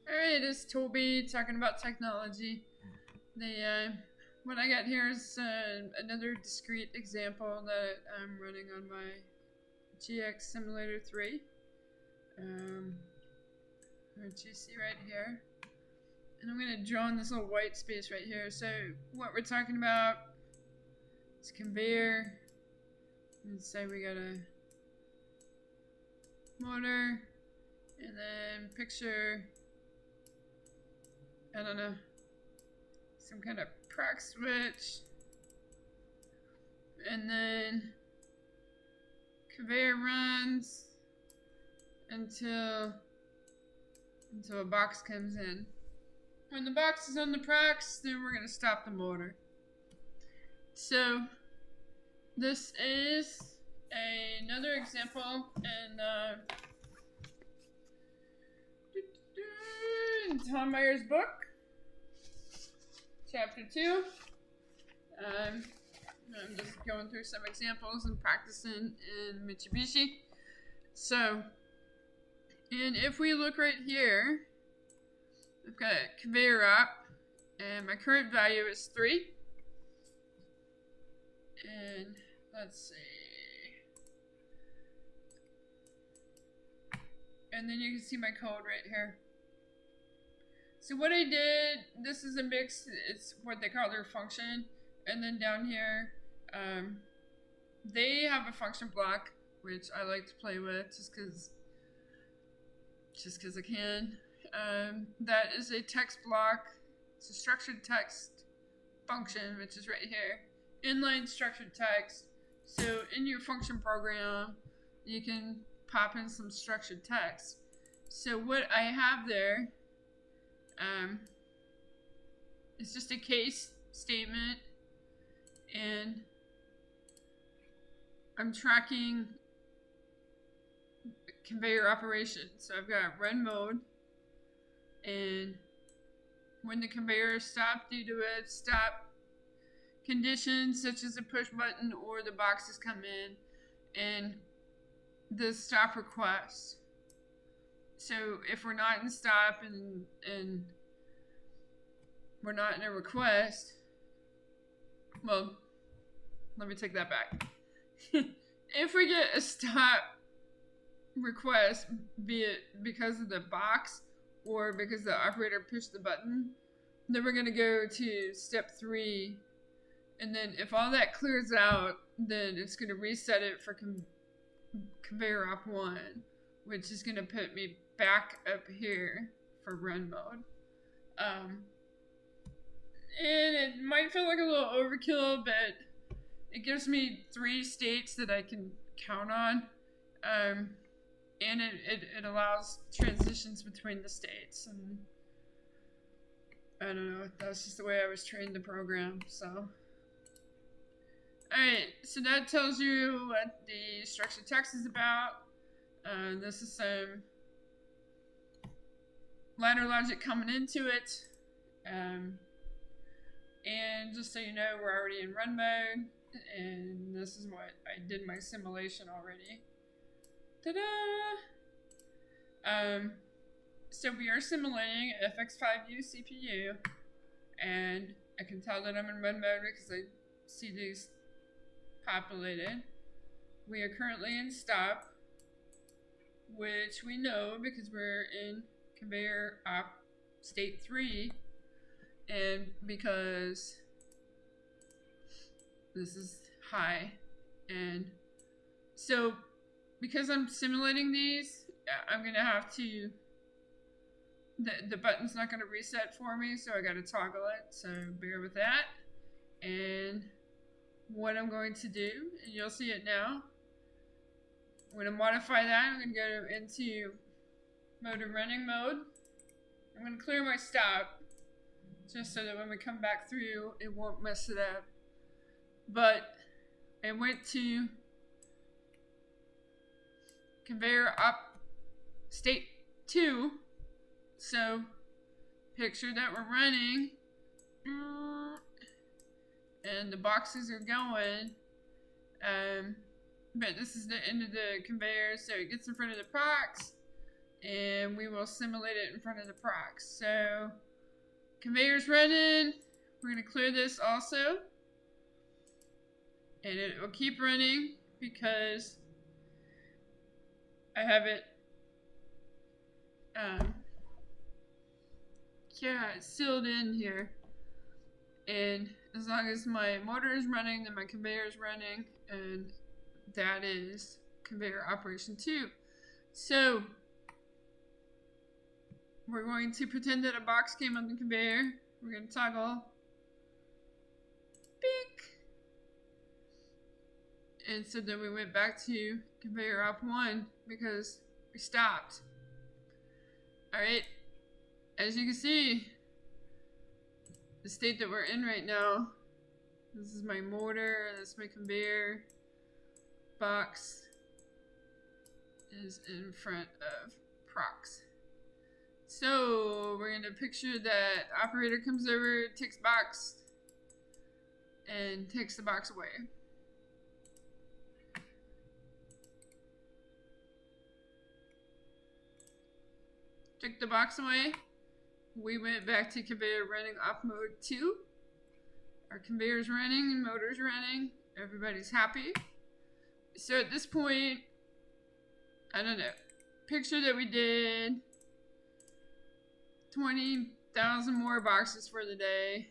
Alright, it's Toby talking about technology. What I got here is another discrete example that I'm running on my GX Simulator 3. Which you see right here. And I'm going to draw in this little white space right here. So what we're talking about is conveyor. Let's say we got a motor, and then picture, I don't know, some kind of prox switch, and then conveyor runs until a box comes in. When the box is on the prox, then we're going to stop the motor. So this is another example in Tom Meyer's book, chapter 2. I'm just going through some examples and practicing in Mitsubishi. So, and if we look right here, I've got a conveyor up, and my current value is 3. And let's see. And then you can see my code right here. So what I did, this is a mix, it's what they call their function. And then down here, they have a function block, which I like to play with just because I can. That is a text block. It's a structured text function, which is right here. Inline structured text. So in your function program, you can pop in some structured text. So what I have there, it's just a case statement, and I'm tracking conveyor operation. So I've got run mode, and when the conveyor is stopped due to a stop conditions such as a push button or the boxes come in, and the stop request. So if we're not in stop and we're not in a request, well, let me take that back. If we get a stop request, be it because of the box or because the operator pushed the button, then we're going to go to step 3. And then if all that clears out, then it's going to reset it for conveyor op 1, which is going to put me back up here for run mode. And it might feel like a little overkill, but it gives me 3 states that I can count on. And it allows transitions between the states. And I don't know, that's just the way I was trained to program, so. Alright, so that tells you what the structured text is about. This is some ladder logic coming into it. And just so you know, we're already in run mode. And this is what I did my simulation already. Ta-da! So we are simulating FX5U CPU. And I can tell that I'm in run mode because I see these populated. We are currently in stop, which we know because we're in conveyor op state 3, and because this is high. And so because I'm simulating these, I'm gonna have to, the button's not gonna reset for me, so I gotta toggle it, so bear with that. And what I'm going to do, and you'll see it now, I'm going to modify that. I'm going to go into motor running mode. I'm going to clear my stop just so that when we come back through, it won't mess it up. But I went to conveyor up state 2. So picture that we're running. And the boxes are going, but this is the end of the conveyor, so it gets in front of the prox, and we will simulate it in front of the prox. So conveyor's running. We're going to clear this also, and it will keep running because I have it it's sealed in here. And as long as my motor is running, then my conveyor is running, and that is conveyor operation 2. So we're going to pretend that a box came on the conveyor. We're going to toggle. Beep. And so then we went back to conveyor op 1 because we stopped. Alright, as you can see, the state that we're in right now, this is my motor, that's my conveyor, box is in front of prox. So we're gonna picture that operator comes over, takes box, and takes the box away. Took the box away. We went back to conveyor running off mode 2. Our conveyor's running and motor's running. Everybody's happy. So at this point, I don't know. Picture that we did 20,000 more boxes for the day.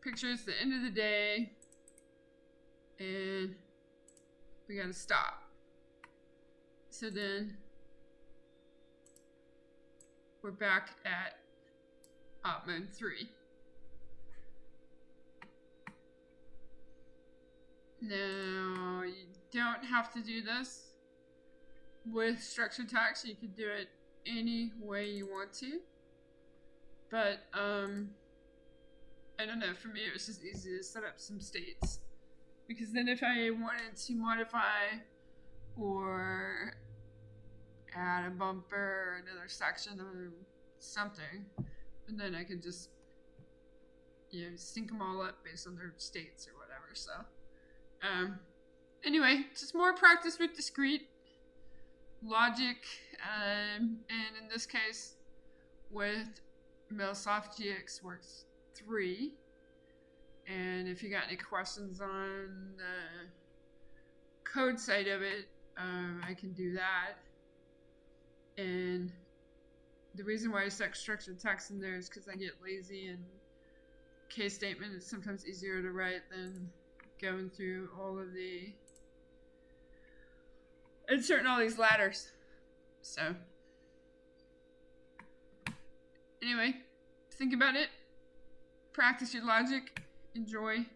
Picture it's the end of the day, and we gotta stop. So then we're back at op mode 3. Now, you don't have to do this with structured text. You could do it any way you want to. But, I don't know, for me it was just easy to set up some states. Because then if I wanted to modify or add a bumper or another section or something, and then I could just, sync them all up based on their states or whatever. So anyway, just more practice with discrete logic, and in this case with MuleSoft GXWorks 3. And if you got any questions on the code side of it, I can do that. And the reason why I stuck structured text in there is because I get lazy, and case statement is sometimes easier to write than going through all of the inserting all these ladders. So anyway, think about it, practice your logic, enjoy.